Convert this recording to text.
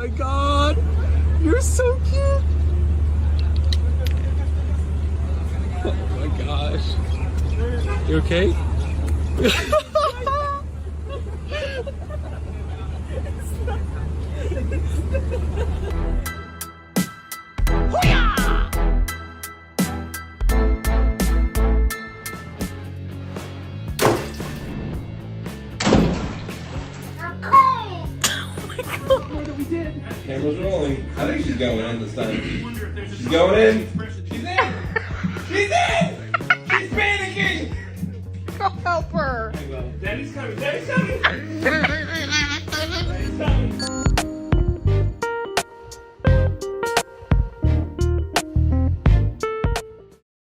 my god. You're so cute. Oh my gosh. You okay? Camera's rolling. I think she's going in this time. She's going in. She's in. She's in. She's panicking. Go help her. Daddy's coming. Daddy's coming. Daddy's coming.